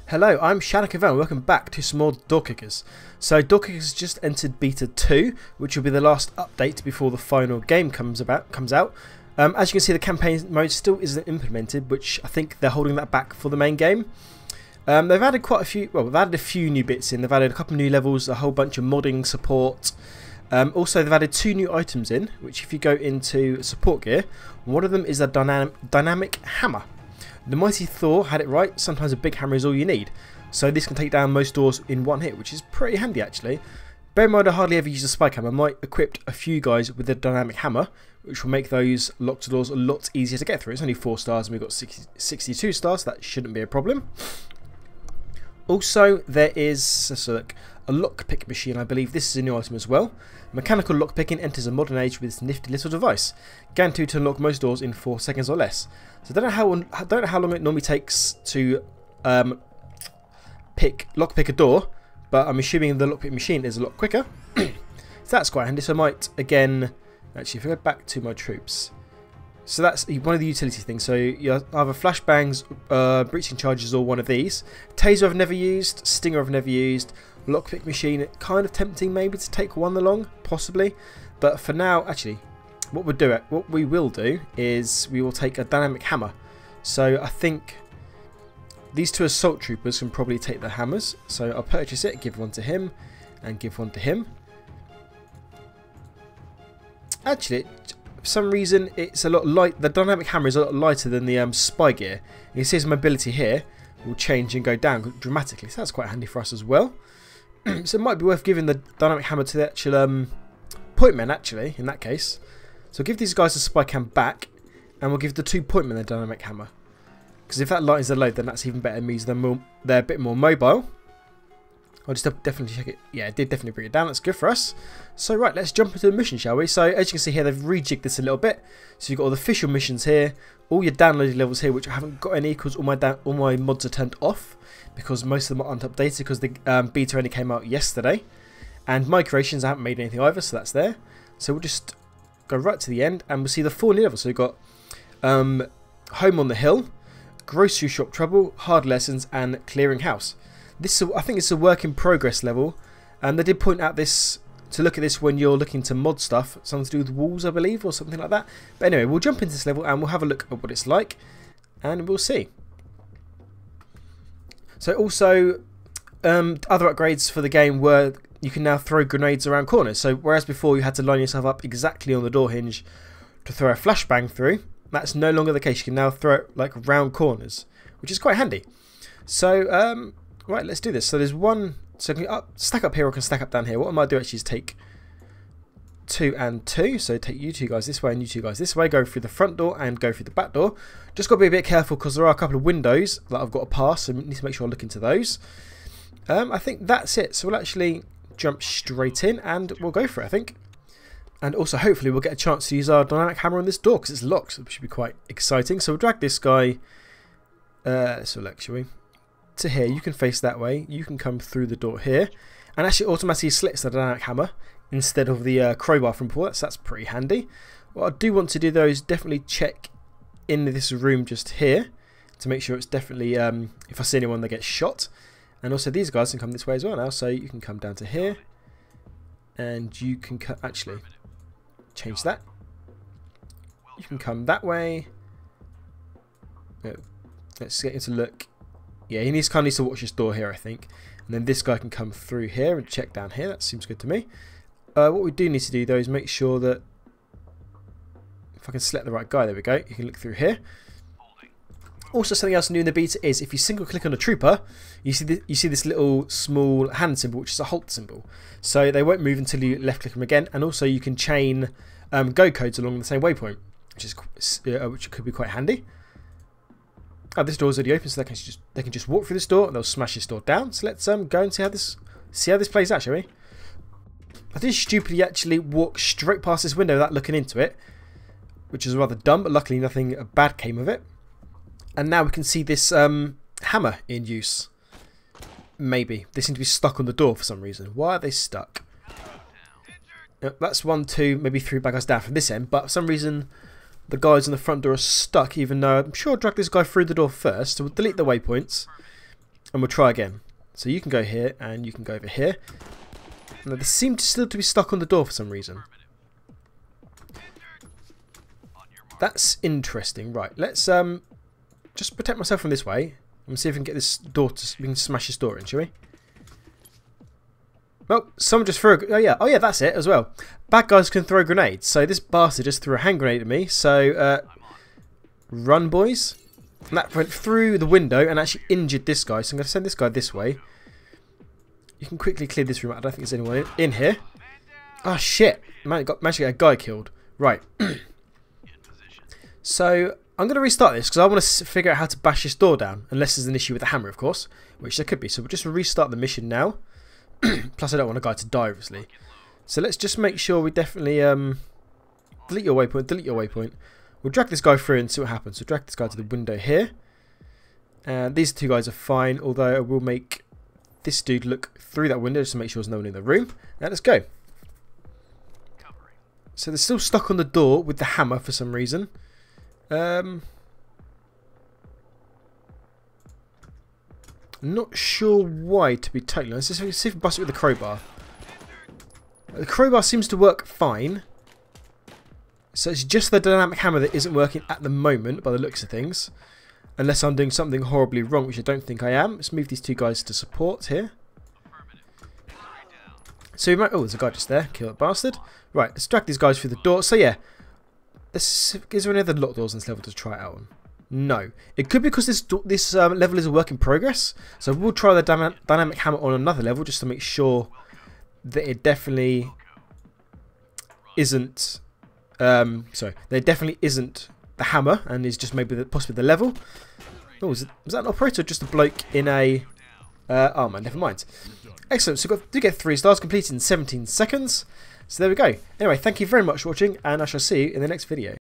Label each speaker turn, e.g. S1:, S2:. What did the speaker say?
S1: Hello, I'm Shannon and welcome back to some more Door Kickers. So Door Kickers just entered Beta 2, which will be the last update before the final game comes out. As you can see, the campaign mode still isn't implemented, which I think they're holding that back for the main game. They've added quite a few, well, they've added a few new bits in. They've added a couple of new levels, a whole bunch of modding support. Also, they've added 2 new items in, which if you go into support gear, one of them is a dynamic hammer. The mighty Thor had it right, sometimes a big hammer is all you need. So this can take down most doors in one hit, which is pretty handy actually. Bear in mind I hardly ever use a spike hammer. I might equip a few guys with the dynamic hammer, which will make those locked doors a lot easier to get through. It's only 4 stars and we've got 62 stars, so that shouldn't be a problem. Also, there is a lockpick machine, I believe this is a new item as well. Mechanical lockpicking enters a modern age with this nifty little device, guaranteed to unlock most doors in 4 seconds or less. So I don't know how long it normally takes to lockpick a door, but I'm assuming the lockpick machine is a lot quicker. So that's quite handy. So I might, again, actually if I go back to my troops, so that's one of the utility things. So you either flashbangs, breaching charges, or one of these. Taser I've never used, Stinger I've never used. Lockpick machine, kind of tempting maybe to take one along, possibly. But for now, actually, what we will do is we will take a dynamic hammer. So I think these 2 assault troopers can probably take the hammers. So I'll purchase it, give one to him, and give one to him. Actually, for some reason, it's a lot light. The dynamic hammer is a lot lighter than the spy gear. You see his mobility here will change and go down dramatically. So that's quite handy for us as well. So it might be worth giving the dynamic hammer to the actual point men, actually, in that case. So give these guys the spy cam back, and we'll give the 2 point men the dynamic hammer. Because if that lightens the load, then that's even better. It means they're a bit more mobile. I'll just definitely check it. Yeah, it did definitely bring it down. That's good for us. So right, let's jump into the mission, shall we? So as you can see here, they've rejigged this a little bit. So you've got all the official missions here, all your downloaded levels here, which I haven't got any because all my mods are turned off because most of them aren't updated because the beta only came out yesterday. And my creations, I haven't made anything either, so that's there. So we'll just go right to the end and we'll see the 4 new levels. So we've got Home on the Hill, Grocery Shop Trouble, Hard Lessons, and Clearing House. This I think it's a work in progress level, and they did point out this to look at this when you're looking to mod stuff, something to do with walls I believe or something like that. But anyway, we'll jump into this level and we'll have a look at what it's like and we'll see. So also other upgrades for the game were you can now throw grenades around corners. So whereas before you had to line yourself up exactly on the door hinge to throw a flashbang through, that's no longer the case. You can now throw it like round corners, which is quite handy. So right, let's do this. So there's one, so I can stack up here or I can stack up down here. What I might do actually is take 2 and 2. So take you 2 guys this way and you 2 guys this way. Go through the front door and go through the back door. Just got to be a bit careful because there are a couple of windows that I've got to pass. So I need to make sure I look into those. I think that's it. So we'll actually jump straight in and we'll go for it, I think. And also hopefully we'll get a chance to use our dynamic hammer on this door because it's locked. So it should be quite exciting. So we'll drag this guy, let's look, shall we? To here. You can face that way. You can come through the door here. And actually automatically slits the dynamic hammer instead of the crowbar from before. So that's pretty handy. What I do want to do though is definitely check in this room just here to make sure it's definitely, if I see anyone that gets shot. And also these guys can come this way as well now. So you can come down to here. And you can actually change that. You can come that way. Let's get into look. Yeah, he kind of needs to watch this door here, I think. And then this guy can come through here and check down here. That seems good to me. What we do need to do, though, is make sure that... If I can select the right guy, there we go. You can look through here. Also, something else new in the beta is if you single click on a trooper, you see this little small hand symbol, which is a halt symbol. So they won't move until you left click them again. And also you can chain go codes along the same waypoint, which could be quite handy. Oh, this door's already open, so they can just walk through this door and they'll smash this door down. So let's go and see how this plays out, shall we? I did stupidly actually walk straight past this window without looking into it, which is rather dumb, but luckily nothing bad came of it. And now we can see this hammer in use. Maybe. They seem to be stuck on the door for some reason. Why are they stuck? That's 1, 2, maybe 3 bad guys down from this end, but for some reason the guys in the front door are stuck, even though I'm sure I dragged this guy through the door first. So we'll delete the waypoints. And we'll try again. So you can go here and you can go over here. Now they seem to still to be stuck on the door for some reason. That's interesting. Right, let's just protect myself from this way and see if we can get this door we can smash this door in, shall we? Well, someone just threw a... Oh yeah, that's it as well. Bad guys can throw grenades. So this bastard just threw a hand grenade at me. So, run, boys. And that went through the window and actually injured this guy. So I'm going to send this guy this way. You can quickly clear this room out. I don't think there's anyone in here. Oh, shit. Managed to get a guy killed. Right. So, I'm going to restart this because I want to figure out how to bash this door down. Unless there's an issue with the hammer, of course. Which there could be. So we'll just restart the mission now. Plus, I don't want a guy to die, obviously. So let's just make sure we definitely delete your waypoint. Delete your waypoint. We'll drag this guy through and see what happens. So drag this guy to the window here. And these two guys are fine, although I will make this dude look through that window just to make sure there's no one in the room. Now let's go. So they're still stuck on the door with the hammer for some reason. Not sure why, to be totally honest. Let's see if we bust it with the crowbar. The crowbar seems to work fine. So it's just the dynamic hammer that isn't working at the moment by the looks of things. Unless I'm doing something horribly wrong, which I don't think I am. Let's move these two guys to support here. So we might... Oh, there's a guy just there. Kill that bastard. Right, let's drag these guys through the door. So yeah. Is there any other locked doors in this level to try it out on? No. It could be because this level is a work in progress. So we'll try the dynamic hammer on another level just to make sure that it definitely isn't... sorry, there definitely isn't the hammer and is just maybe possibly the level. Oh, was that an operator or just a bloke in a... oh man, never mind. Excellent, so we do get 3 stars completed in 17 seconds. So there we go. Anyway, thank you very much for watching and I shall see you in the next video.